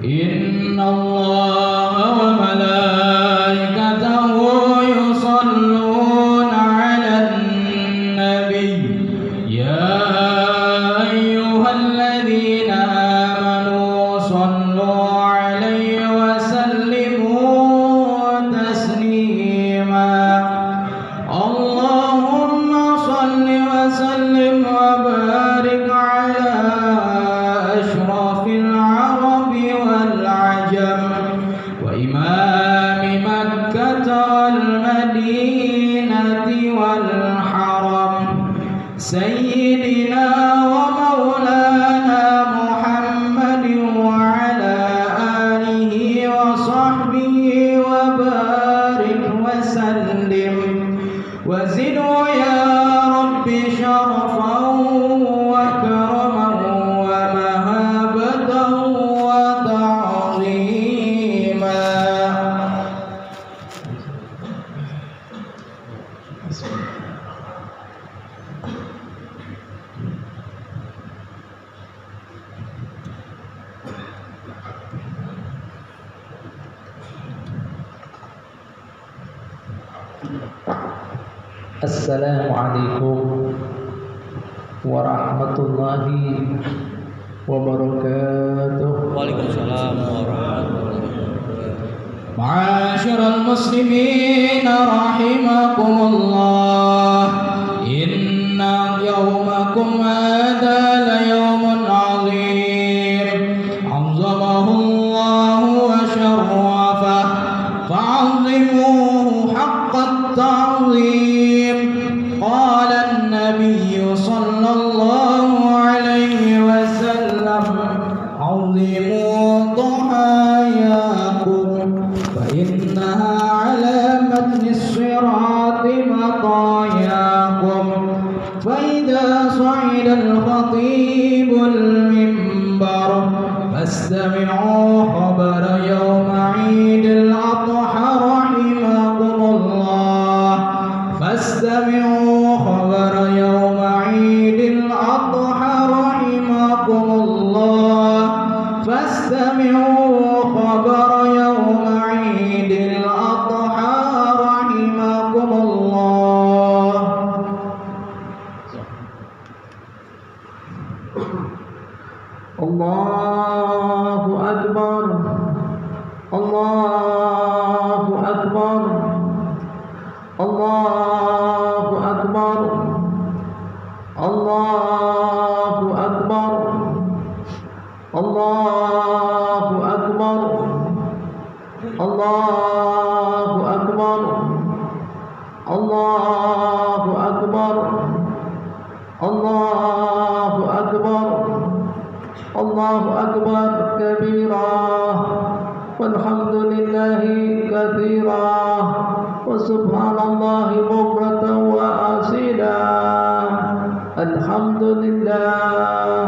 إن الله وملائكته يصلون على النبي يا أيها الذين آمنوا صلوا عليه وسلموا تسليما اللهم صل وسلم وبارك على أشرف العرب والعجم وإمام مكة والمدينة والحرم سيدنا ومولانا محمد وعلى آله وصحبه وبارك وسلم وزدوا يا رب شرفا وكرما ومهابة وتعظيما. Assalamualaikum warahmatullahi wabarakatuh. Waalaikumsalam warahmatullahi wabarakatuh. Ma'asyiral muslimin rahimakumullah. Inna yawmakum hadha la yawmun 'azim. 'azzamahu wa syarrafah fa'azzimuhu haqqat ta'zim. قال النبي صلى الله عليه وسلم عظموا ضحاياكم فإنها على متن الصراط مطاياكم فإذا صعد الخطيب المنبر فاستمعوا خبر يوم عيد الأضحى رحمكم الله فاستمعوا خبر يوم عيد الأضحى رحمكم الله فاستمعوا خبر يوم عيد الأضحى رحمكم الله. الله أكبر الله أكبر الله أكبر الله أكبر الله أكبر الله أكبر الله أكبر الله أكبر الله أكبر كبيرا والحمد لله كثيرا وسبحان الله بكرة وأصيلا. الحمد لله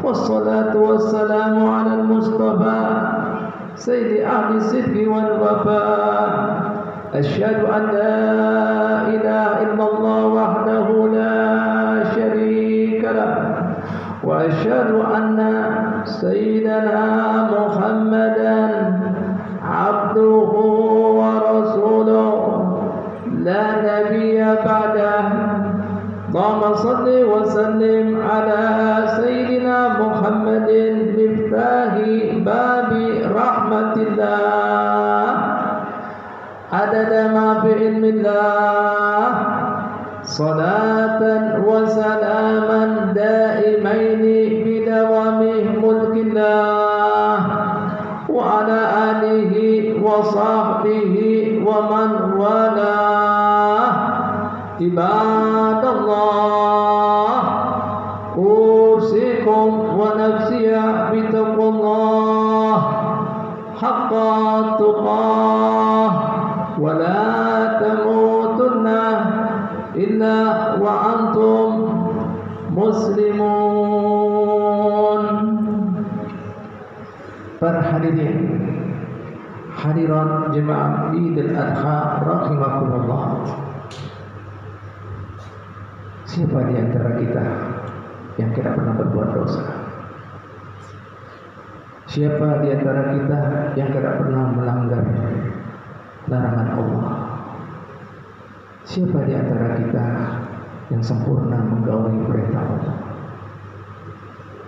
والصلاة والسلام على المصطفى سيد أهل الصدق والوفاء. أشهد أن لا إله إلا الله وحده لا شريك له وأشهد أن سيدنا محمدا عبده ورسوله لا نبي بعده. اللهم صل وسلم على سيدنا محمد مفتاح باب رحمة الله عدد ما في علم الله صلاة وسلاما دائمين بدوام ملك الله وعلى آله وصحبه ومن والاه. عباد الله أوصيكم ونفسي بتقوى الله حق تقاه ولا تموتن إلا وأنتم مسلمون. Para hadirin hadirat jemaah Idul Adha rahimakumullah. Siapa di antara kita yang tidak pernah berbuat dosa? Siapa di antara kita yang tidak pernah melanggar larangan Allah? Siapa di antara kita yang sempurna menggauli perintah Allah?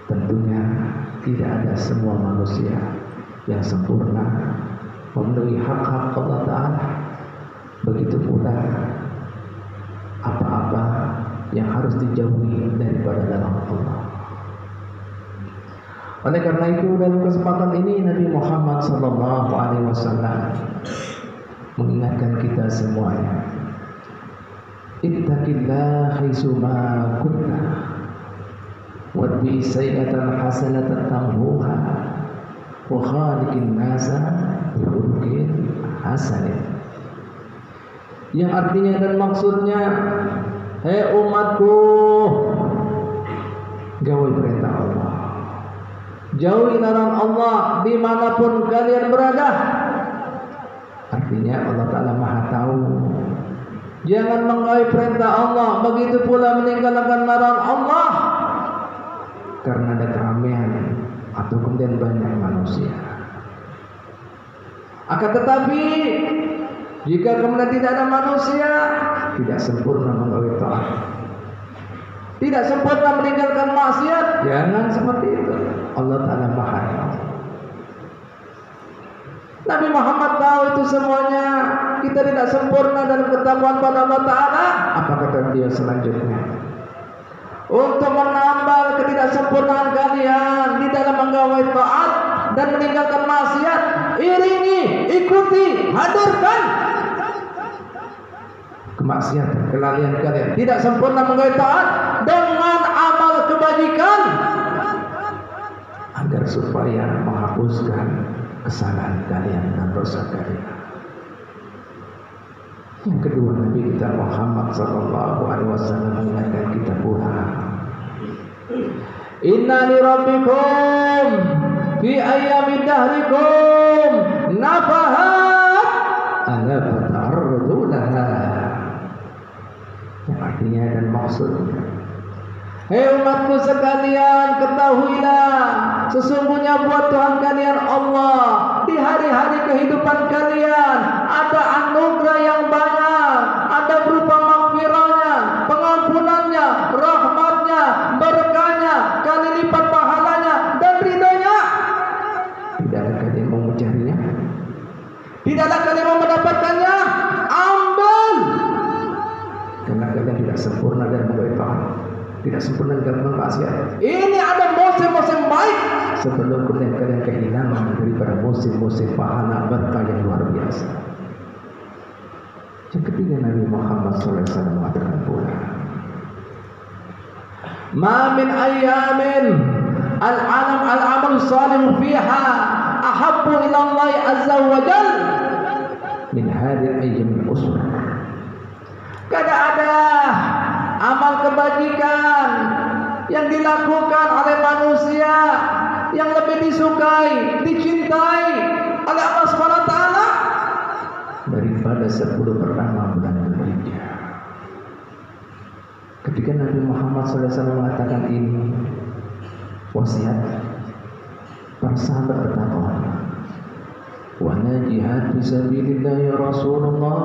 Tentunya tidak ada semua manusia yang sempurna memenuhi hak-hak Allah Ta'ala. Begitu pula apa-apa yang harus dijauhi daripada larangan Allah. Oleh karena itu dalam kesempatan ini Nabi Muhammad SAW mengingatkan kita semuanya, ittaqillah haitsuma kunta watbi sayyi'atan hasanatan tamhuha wa khaliqin nasa bi khuluqin hasanin. Yang artinya dan maksudnya, hei umatku, gauli perintah Allah, jauhi larangan Allah dimanapun kalian berada. Artinya Allah Ta'ala Maha Tahu. Jangan menggauli perintah Allah, begitu pula meninggalkan larangan Allah, karena ada keramaian atau kemudian banyak manusia. Akan tetapi jika kemudian tidak ada manusia, tidak sempurna menggauli taat, tidak sempurna meninggalkan maksiat, jangan seperti itu. Allah Ta'ala Maha Tahu. Nabi Muhammad tahu itu semuanya. Kita tidak sempurna dalam ketakwaan pada Allah Ta'ala. Apa kata dia selanjutnya? Untuk menambah ketidaksempurnaan kalian di dalam menggauli taat dan meninggalkan maksiat, iringi, ikuti, hadirkan kemaksiatan, kelalaian kalian. Tidak sempurna menggauli taat dengan amal kebajikan, agar supaya menghapuskan kesalahan kalian dan dosa kalian. Yang kedua, Nabi kita Muhammad SAW mengingatkan kita pula, inna li rabbikum fi ayyami dahrikum nafahat ala fata'arrudu laha. Yang artinya dan maksudnya, hei umatku sekalian, ketahuilah sesungguhnya buat Tuhan kalian Allah di hari-hari kehidupan kalian ada anugerah yang banyak, ada berupa maghfirahnya, pengampunannya, rahmatnya, berkahnya, kali lipat pahalanya dan ridhonya. Tidaklah kalian mau mencarinya? Tidaklah kalian mau mendapatkannya? Ambil, karena kalian tidak sempurna dan berdoa, tidak sempurna dalam maksiat. Ini ada musim-musim baik sebelum kemudian kalian kehilangan daripada musim-musim pahala berkah yang luar biasa. Yang ketiga, Nabi Muhammad SAW mengatakan pula, ma min ayyamin al-amal salih fiha ahabbu ila Allah azza wa jal min hadhihi ayyam al-usr. Kada ada amal kebajikan yang dilakukan oleh manusia yang lebih disukai, dicintai oleh Allah SWT daripada 10 pertama bulan Dzulhijjah. Ketika Nabi Muhammad SAW mengatakan ini, wasiat para sahabat bertanya, wa jihad fisabilillah ya Rasulullah,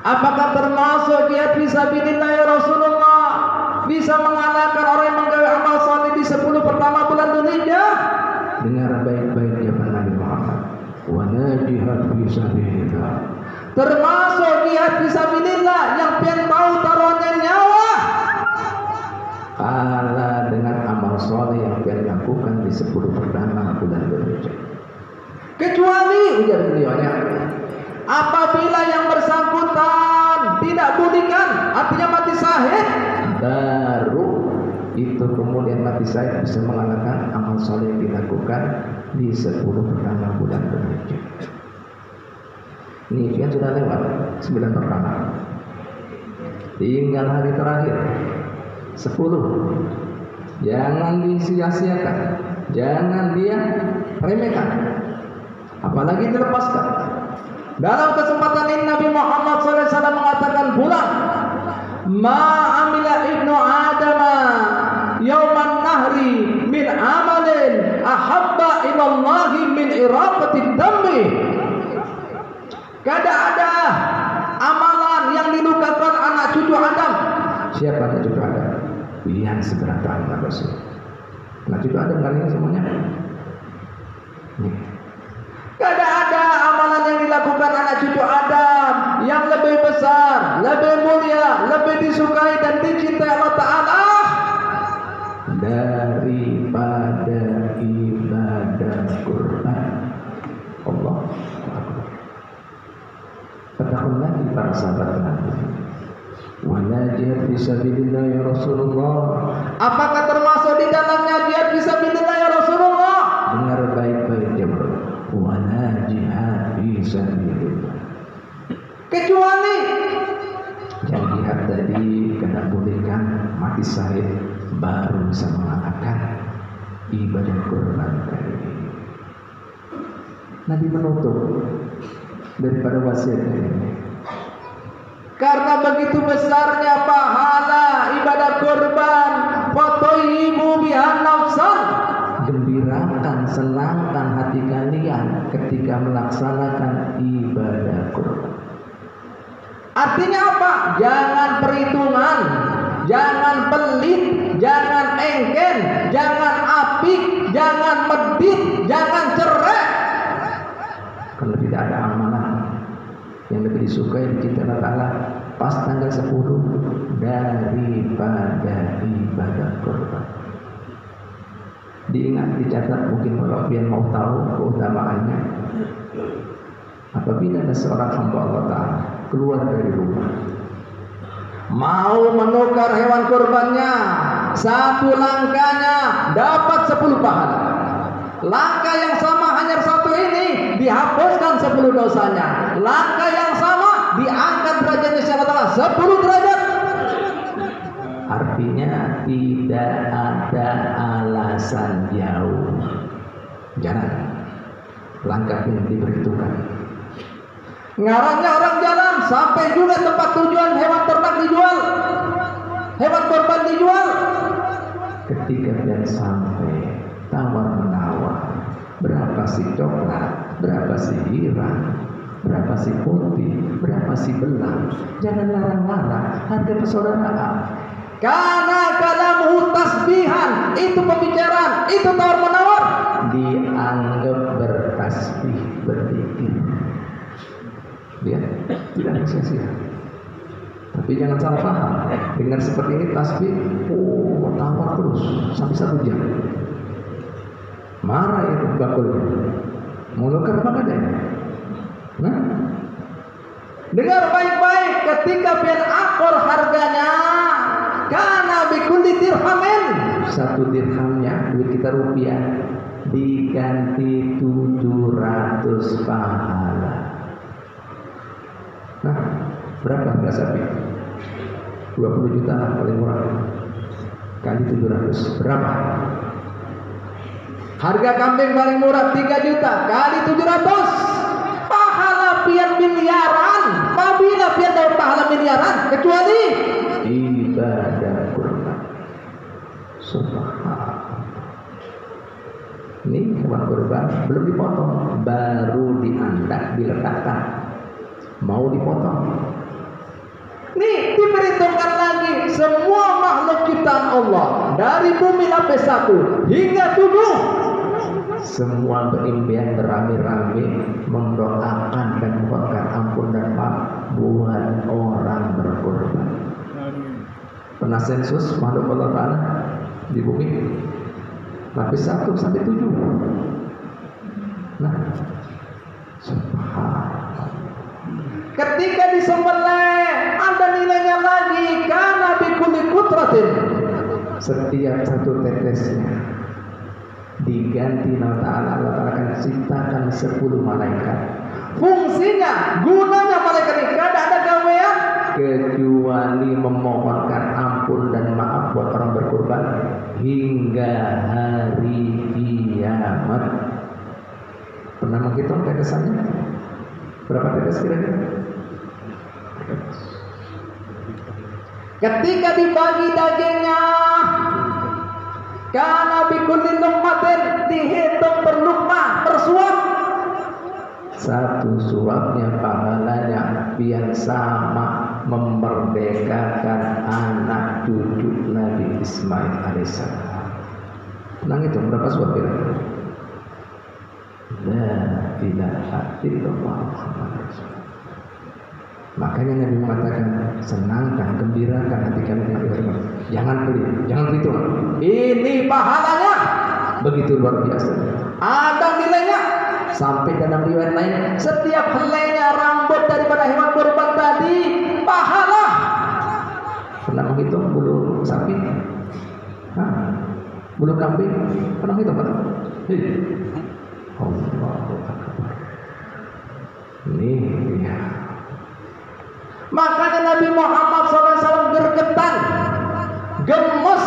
apakah termasuk jihad fisabilillah ya Rasulullah bisa mengalahkan orang yang menggawe amal saleh di 10 pertama bulan Dzulhijjah? Dengar baik-baik jawaban Nabi Muhammad, wa jihad fisabilillah, termasuk jihad fisabilillah yang pian tahu taruhannya nyawa, kalah dengan amal saleh yang pian lakukan di 10 pertama bulan Dzulhijjah. Kecuali ujar beliaunya, apabila yang bersangkutan tidak budikan, artinya mati syahid, baru itu kemudian mati syahid bisa mengalahkan amal soleh yang dilakukan di 10 pertama bulan Dzulhijjah. Ini kan sudah lewat 9 pertama, tinggal hari terakhir 10. Jangan disia-siakan, jangan dia remehkan, apalagi dilepaskan. Dalam kesempatan ini Nabi Muhammad SAW mengatakan pula, ma amila ibnu adama yauman nahri min amalin ahabba ilallahi min iraqati dammi. Kada ada amalan yang dilakukan anak cucu Adam. Siapa anak cucu Adam? Yang seberapa anak Rasul. Anak cucu Adam kalian semuanya. Nih. Kada ada amalan yang dilakukan anak cucu Adam yang lebih besar, lebih mulia, lebih disukai dan dicintai Allah Ta'ala daripada ibadah kurban. Allah Akbar. Katakan lagi para sahabat Nabi, wala jihad fisabilillah ya Rasulullah. Apakah termasuk di dalamnya jihad fisabilillah ya Rasulullah? Dengar baik-baik ya bro. Wala jihad fisabilillah, kecuali yang jihad tadi kena bolehkan mati syahid baru bisa mengatakan ibadah kurban tadi. Nabi menutup daripada wasiatnya ini karena begitu besarnya pahala ibadah kurban. Fatoyibu bihan nafsan, gembirakan, senangkan hati kalian ketika melaksanakan ibadah kurban. Artinya apa? Jangan perhitungan, jangan pelit, jangan engken, jangan apik, jangan medit, jangan cerai. Kalau tidak ada amalan yang lebih disukai di kita Allah Ta'ala pas tanggal 10 daripada ibadah kurban. Diingat, dicatat, mungkin kalau biar mau tahu keutamaannya. Apabila ada seorang hamba Allah Ta'ala keluar dari rumah, mau menukar hewan kurbannya, satu langkahnya dapat 10 pahala. Langkah yang sama hanya satu ini dihapuskan 10 dosanya. Langkah yang sama diangkat derajatnya secara Allah 10 derajat. Artinya tidak ada alasan jauh. Jangan langkah yang diperhitungkan. Ngarangnya orang jalan sampai juga tempat tujuan hewan ternak dijual, hewan kurban dijual. Ketika dia sampai, tawar menawar, berapa sih coklat, berapa sih hirang, berapa sih putih, berapa sih belang. Jangan larang-larang harga persaudaraan. Karena kalamu tasbihan, itu pembicaraan, itu tawar menawar, dianggap bertasbih, berzikir. Dia tidak sia-sia. Tapi jangan salah paham. Dengar seperti ini tasbih, tawar terus sampai 1 jam. Marah itu bakulnya. Mulukar apa kadang? Nah, dengar baik-baik. Ketika pian akor harganya, karena bikulli dirhamin, 1 dirhamnya duit kita rupiah diganti 700 pahala. Nah, berapa harga sapi? 20 juta paling murah. Kali 700 berapa? Harga kambing paling murah 3 juta kali 700. Pahala pian miliaran. Apabila pian dapat pahala miliaran kecuali ibadah kurban. Subhanallah. Ini hewan kurban belum dipotong, baru diandak, diletakkan. Mau dipotong. Nih diperhitungkan lagi semua makhluk ciptaan Allah dari bumi lapis 1 hingga tubuh, semua berimpian beramai-ramai mendoakan dan memohonkan ampun dan maaf buat orang berkorban. Pernah sensus makhluk Allah Ta'ala di bumi lapis 1 sampai 7. Nah, subhanallah. Ketika disembelih ada nilainya lagi, karena bikulli kutratin, setiap 1 tetesnya diganti Allah Ta'ala akan ciptakan 10 malaikat. Fungsinya, gunanya malaikat ini tidak ada gawean kecuali memohonkan ampun dan maaf buat orang berkorban hingga hari kiamat. Pernah menghitung tetesannya? Berapa tetes kira-kira? Ketika dibagi dagingnya, kana bikulli luqmatin, dihitung per luqmah, per suap. Satu suapnya pahalanya pian sama memerdekakan anak cucu Nabi Ismail alaihissalam. Nang itu berapa suap itu? La ilaha illallah Muhammad Rasulullah. Makanya Nabi mengatakan, senangkan, gembirakan hati kalian dengan ibadah. Jangan pelit, jangan perhitungan. Ini pahalanya begitu luar biasa. Ada nilainya. Sampai dalam riwayat lain, setiap helainya rambut daripada hewan kurban tadi pahala. Pernah menghitung bulu sapi? Bulu kambing? Pernah menghitung? Allahu Akbar. Ini ya. Makanya Nabi Muhammad SAW gergetan, gemes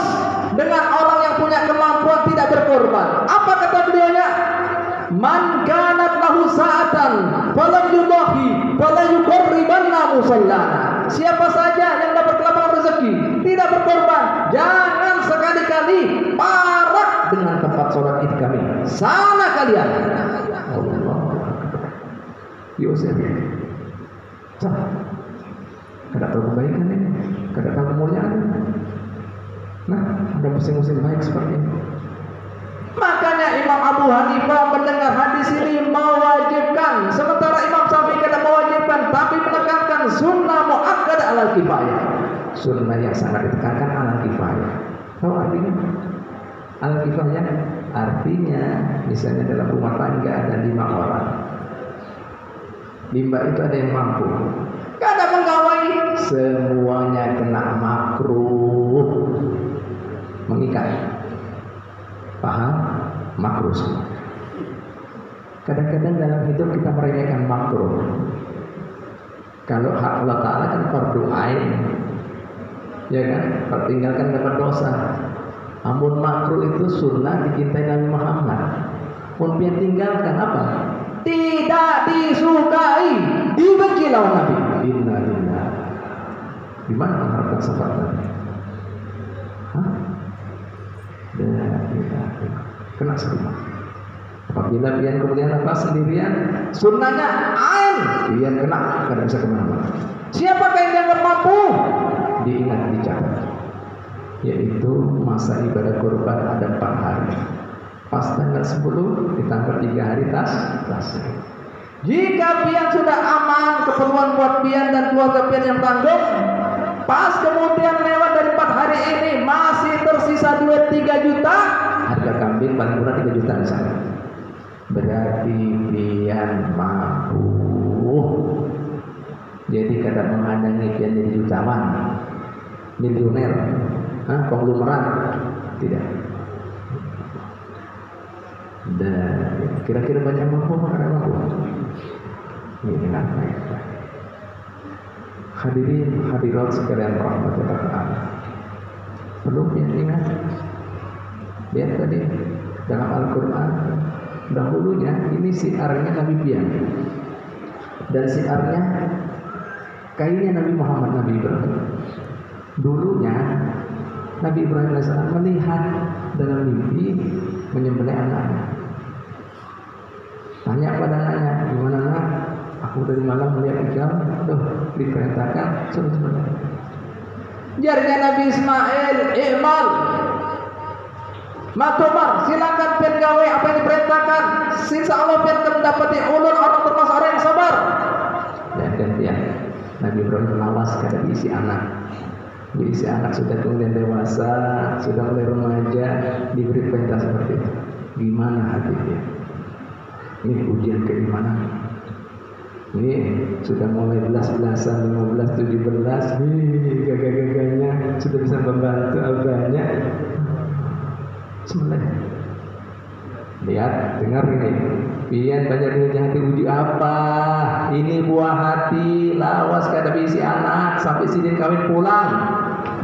dengan orang yang punya kemampuan tidak berkorban. Apa kata beliaunya? Man kanat lahu sa'atan falam yudahi fala yuqarribanna musallana. Siapa saja yang dapat kelapangan rezeki tidak berkorban, jangan sekali-kali parak dengan tempat sholat id kami. Sana kalian. Allah. Yosef. Kada tahu kebaikan ini, kada tahu kemuliaan. Nah, ada musim-musim baik seperti ini. Makanya Imam Abu Hanifah mendengar hadis ini mewajibkan, sementara Imam Syafi'i kada mewajibkan, tapi menekankan sunnah muakkad alal kifayah. Sunnah yang sangat ditekankan alal kifayah. Tahu artinya? Alal kifayah artinya misalnya dalam rumah tangga ada 5 orang. 5 itu ada yang mampu. Kada menggawai, semuanya kena makruh. Mengikat. Paham? Makruh. Kadang-kadang dalam hidup kita meremehkan makruh. Kalau hak Allah Ta'ala kan fardu ain, ya kan? Pertinggalkan dapat dosa. Amun makruh itu sunnah dicintai Nabi Muhammad. Pun dia tinggalkan apa? Tidak disukai, dibenci lawan Nabi. Innalillah. Di mana mengharapkan sifat Nabi? Kena serumah. Apabila pian kemudian apa sendirian, sunnahnya ain, pian kena, kada bisa kemana-mana. Siapakah yang dianggap mampu? Diingat, dicatat. Yaitu masa ibadah kurban ada 4 hari. Pas tanggal 10 ditambah 3 hari tas. Jika pian sudah aman, keperluan buat pian dan keluarga pian yang tanggung, pas kemudian lewat dari 4 hari ini masih tersisa duit 3 juta, harga kambing paling murah 3 juta di sana. Berarti pian mampu. Jadi kada menghadangi pian jadi jutawan, miliuner, konglomerat, tidak. Dan kira-kira banyak mampu apa kada mampu? Ini apa ya? Hadirin hadirat sekalian rahmatullah ta'ala. Perlu yang ingat, lihat tadi dalam Al-Quran dahulunya ini siarnya Nabi Pian dan siarnya kainnya Nabi Muhammad, Nabi Ibrahim. Dulunya Nabi Ibrahim AS melihat dalam mimpi menyembelih anaknya. Tanya pada anaknya, gimana nak? Aku dari malam melihat ikan, diperintahkan suruh sembelih. Jarnya Nabi Ismail, Iqbal, Matomar, silakan pian gawe apa yang diperintahkan. Insya Allah pian akan mendapati ulun orang termasuk orang yang sabar. Dan pian Nabi Ibrahim lawas kada diisi anak. Diisi anak sudah kemudian dewasa, sudah mulai remaja, diberi perintah seperti itu. Gimana hati dia? Ini ujian keimanan. Ini sudah mulai belas-belasan, 15, 17. Gagah-gagahnya sudah bisa membantu abahnya. Sebenarnya lihat, dengar ini. Pian banyak dunia hati uji apa? Ini buah hati, lawas kada bisi anak sampai Sidin kawin pulang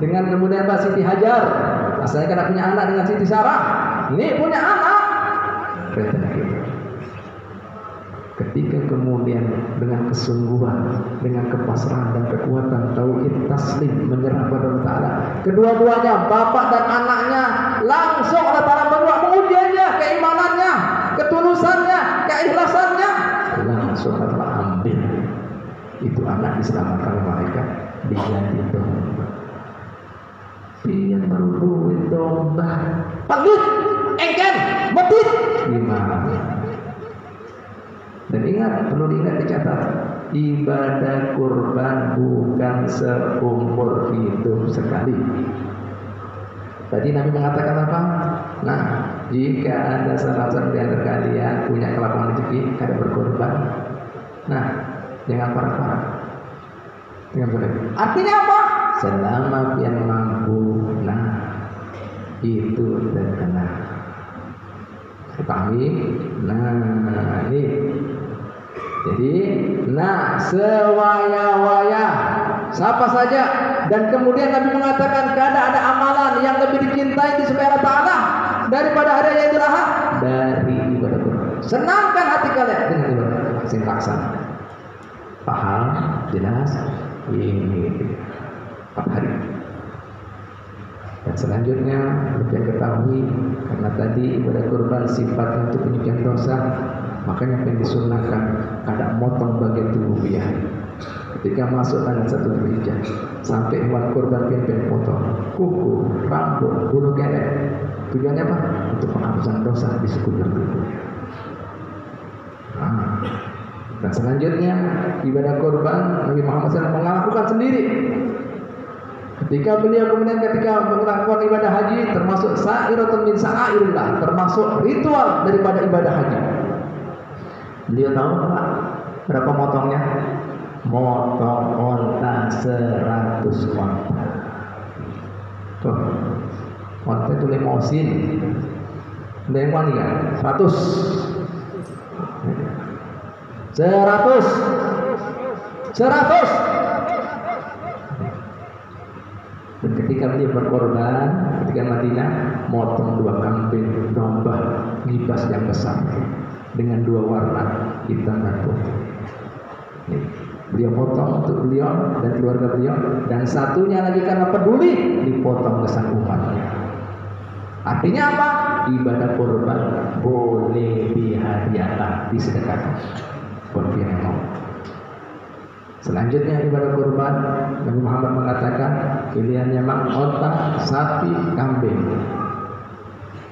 dengan kemudian Mbak Siti Hajar. Asalnya kada punya anak dengan Siti Sarah. Ini punya anak. Ketika kemudian dengan kesungguhan, dengan kepasrahan dan kekuatan tauhid taslim menyerah pada Allah Ta'ala. Kedua-duanya, bapak dan anaknya, langsung Allah Ta'ala berdua mengujiannya, keimanannya, ketulusannya, keikhlasannya. Langsung Allah Ta'ala ambil itu anak diselamatkan oleh malaikat diganti domba. Pian baru duit domba, pelit, engken, betit, gimana? Dan ingat, perlu diingat, dicatat, ibadah kurban bukan seumur hidup sekali. Tadi Nabi mengatakan apa? Nah, jika ada salah satu di antara kalian punya kelapangan rezeki, kada berkorban. Nah, jangan parah-parah. Artinya apa? Selama pian mampu, nah itu terkena. Pahami? Nah, ini. Jadi, nah sewaya-waya siapa saja, dan kemudian Nabi mengatakan kada ada amalan yang lebih dicintai disukai Allah Ta'ala daripada hari Idul Adha dari ibadah kurban. Senangkan hati kalian dengan ibadah sing laksana. Paham? Jelas? Ini 4 hari. Dan selanjutnya kalian ketahui, karena tadi ibadah kurban sifatnya untuk penyucian dosa, makanya pengen disunahkan kada motong bagian tubuh dia. Ketika masuk tanggal 1 Dzulhijjah sampai hewan kurban pengen potong kuku, rambut, bulu kerek. Tujuannya apa? Untuk penghapusan dosa di sekujur tubuh. Dan selanjutnya ibadah kurban Nabi Muhammad SAW melakukan sendiri. Ketika beliau kemudian melakukan ibadah haji, termasuk sa'iratun min sa'airillah, termasuk ritual daripada ibadah haji. Beliau tahu Pak, berapa motongnya? Motong onta 100 onta. Tuh, onta itu lemosin. Ada yang wani kan? 100. 100. Dan ketika dia berkorban, ketika Madinah, motong 2 kambing domba gibas yang besar dengan 2 warna hitam dan putih. Beliau potong untuk beliau dan keluarga beliau, dan satunya lagi karena peduli dipotong ke sang umatnya. Artinya apa? Ibadah kurban boleh dihadiahkan, disedekahkan. Yang mau. Selanjutnya ibadah kurban, Nabi Muhammad mengatakan pilihannya mak onta, sapi, kambing.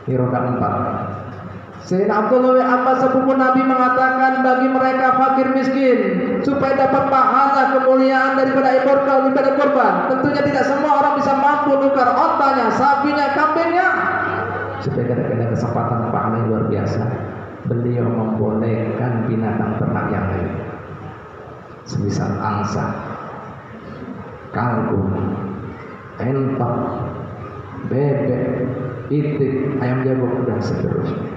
Ini roda 4. Sayyidina Abdullah bin Abbas sepupu Nabi mengatakan bagi mereka fakir miskin supaya dapat pahala kemuliaan daripada ibadah kurban. Tentunya tidak semua orang bisa mampu tukar ontanya, sapinya, kambingnya. Supaya ada kesempatan pahala yang luar biasa, beliau membolehkan binatang ternak yang lain, semisal angsa, kalkun, entok, bebek, itik, ayam jago, dan seterusnya.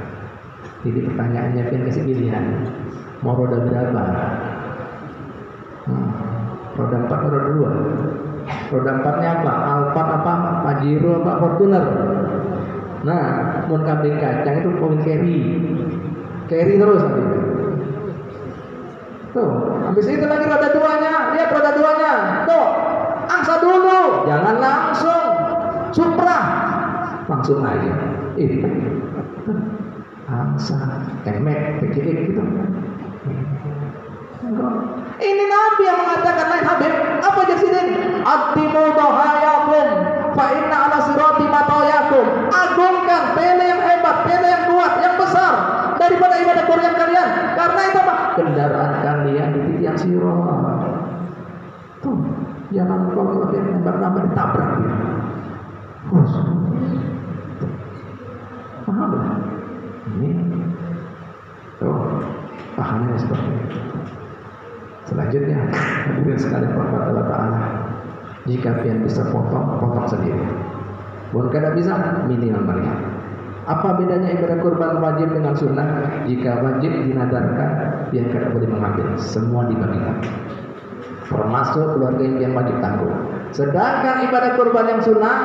Jadi pertanyaannya kan kasih pilihan, mau roda berapa? Roda 4 atau roda 2? Roda 4-nya apa? Alphard apa? Pajero apa? Fortuner. Nah, mau kambing kacang itu poin carry terus nanti. Tuh, habis itu lagi roda 2-nya, lihat roda 2-nya. Tuh, angsa dulu, jangan langsung Supra, langsung aja. Angsa, emek, PGX gitu. Ini Nabi yang mengatakan, lain Habib, apa jadi atimu dhahayakum fa inna ala sirati matayakum. Agungkan pele yang hebat, pele yang kuat, yang besar daripada ibadah kurban kalian. Karena itu apa? Kendaraan kalian di titik yang sirat. Tuh, jangan kalau yang nambah ditabrak dia. Paham lah? Ini tuh pahamnya seperti itu. Selanjutnya, hadirin sekalian rahmat Allah Ta'ala, jika kalian bisa potong sendiri. Bukan kada bisa, minimal melihat. Apa bedanya ibadah kurban wajib dengan sunnah? Jika wajib dinadarkan, dia kada boleh mengambil, semua dibagikan, termasuk keluarga yang wajib tanggung. Sedangkan ibadah kurban yang sunnah,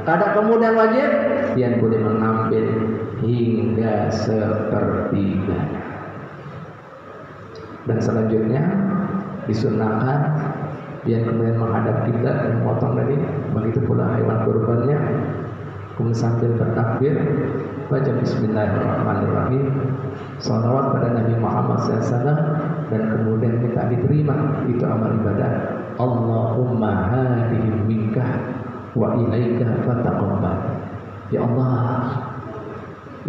kada kemudian wajib, dia boleh mengambil hingga sepertiganya. Dan selanjutnya disunahkan dia kemudian menghadap kiblat dan memotong tadi, begitu pula hewan kurbannya. Kemudian sambil bertakbir baca Bismillahirrahmanirrahim, salawat pada Nabi Muhammad SAW, dan kemudian kita diterima itu amal ibadah. Allahumma hadihim minkah wa ilaika fataqabbal. Ya Allah,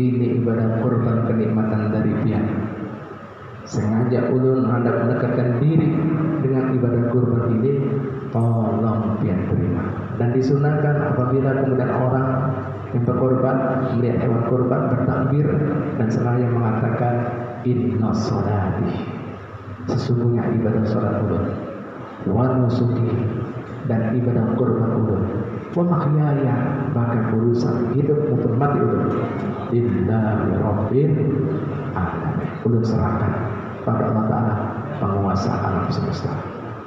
ini ibadah kurban kenikmatan dari pihak. Sengaja ulun hendak mendekatkan diri dengan ibadah kurban ini, tolong pihak terima. Dan disunahkan apabila kemudian orang yang berkorban melihat hewan kurban bertakbir dan seraya mengatakan inna sholati, sesungguhnya ibadah sholat ulun, wa nusuki, dan ibadah kurban ulun, wa mahyaya, bahkan urusan hidup maupun mati ulun, lillahi rabbil alamin, ulun serahkan pada Allah Ta'ala, penguasa alam semesta.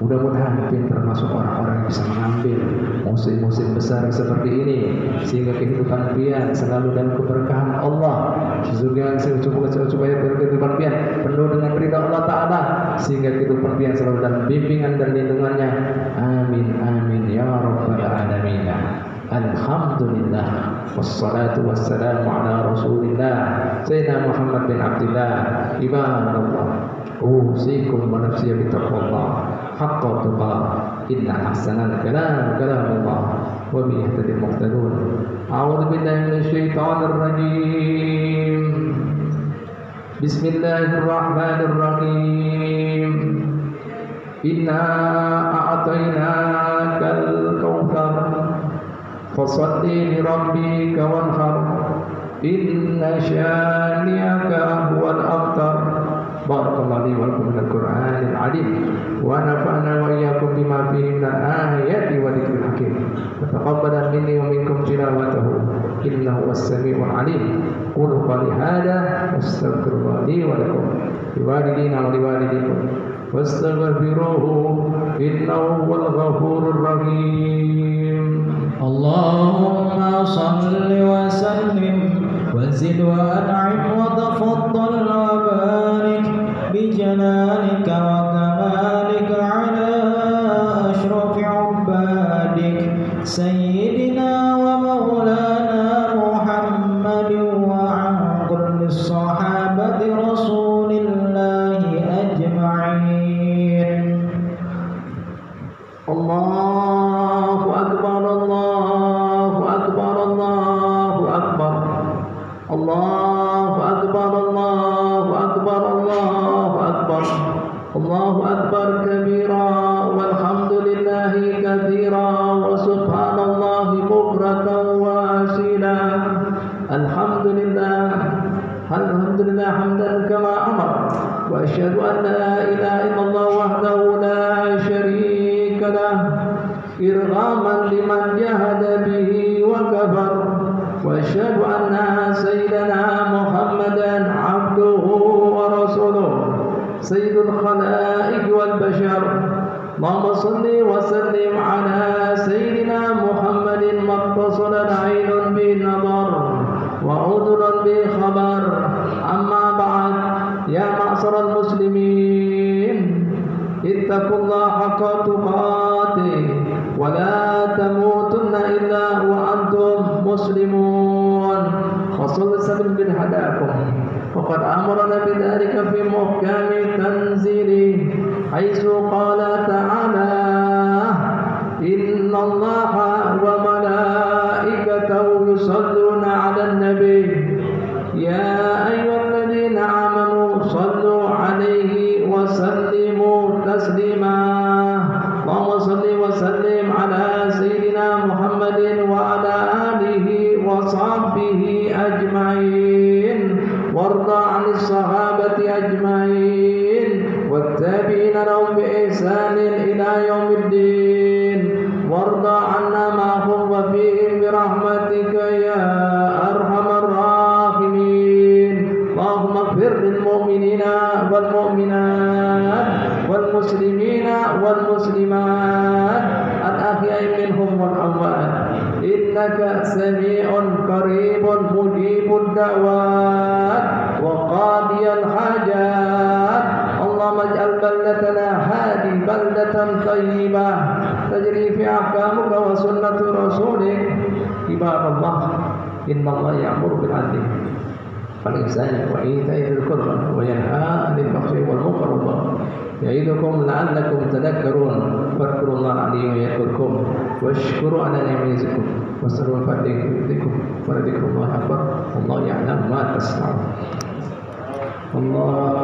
Mudah-mudahan kita termasuk orang-orang yang bisa mengambil musim-musim besar seperti ini, sehingga kehidupan pian selalu dalam keberkahan Allah. Sesungguhnya supaya kehidupan pian penuh dengan ridha Allah Ta'ala, sehingga kehidupan pian selalu dalam bimbingan dan lindungannya. Amin amin ya rabbal alamin. Alhamdulillah, wassalatu wassalamu ala rasulillah Sayyidina Muhammad bin Abdillah. Ibadallah, usikum wa nafsiya bitaqwallah haqqa tuqah. Inna ahsanal kalam kalamullah wa bihi yahtadil muhtadun. A'udzu billahi minasy syaithanir rajim. Bismillahirrahmanirrahim. Inna a'tainakal kautsar fasalli li rabbika wanhar inna syani'aka huwal abtar. Barakallahu li wa lakum minal Qur'anil azim wa nafa'na wa iyyakum bima fihi minal ayati wa dzikril hakim. Taqabbal minni wa minkum tilawatahu innahu was-sami'ul 'alim. Qul qali hadza astaghfirullah li wa lakum li walidina wa li walidikum wastaghfiruhu innahu huwal ghafurur rahim. Allahumma salli wa sallim wa zid wa an'im wa tafaddal wa barik bi jalalika wa kamalika ala ashrafi ubadik sayyidina wa maulana Muhammadin wa an kulli sahabati rasulillahi ajma'in. Allahu akbar, Allahu akbar, Allahu akbar, Allahu akbar, Allahu akbar, Allahu akbar, Allahu akbar kabira walhamdulillahi katsira wa subhanallahi bukratan wa asila. Alhamdulillah, alhamdulillah hamdan kama amar wa asyhadu an la ilaha illallah wahdahu la syarika lah irghaman liman jahada bihi wa kafar. وأشهد أن سيدنا محمدا عبده ورسوله سيد الخلائق والبشر. اللهم صل وسلم على سيدنا محمد ما اتصلت عين بالنظر وأذن بخبر. أما بعد، يا معشر المسلمين اتقوا الله حق تقاته ولا تموتن إلا وأنتم مسلمون. خصوصا بالهداكم فقد أمرنا بذلك في محكم تنزيله حيث قال تعالى إن الله وملائكته يصلون على النبي يا أيها الذين آمنوا صلوا عليه وسلموا تسليما. اللهم صل وسلم على سيدنا محمد وعلى آله وصحبه أجمعين وارض عن الصحابة أجمعين والتابعين لهم بإحسان إلى يوم الدين وارض عنا معهم وفيهم برحمتك يا أرحم الراحمين. اللهم اغفر للمؤمنين والمؤمنات والمسلمين والمسلمات الأحياء منهم والأموات إنك سميع قريب مجيب الدعوات وقاضي الحاجات. اللهم اجعل بلدتنا هذه بلدة طيبة تجري في أحكامك وسنة رسولك. عباد الله إن الله يأمر بالعدل والإحسان وإيتاء ذي القربى وينهى عن البغي والمنكر يعظكم لعلكم تذكرون. فاذكروا الله العلي يذكركم واشكروا على نعمه يزدكم واسألوا من فضله يزدكم ولذكر الله أكبر والله يعلم ما تصنعون. الله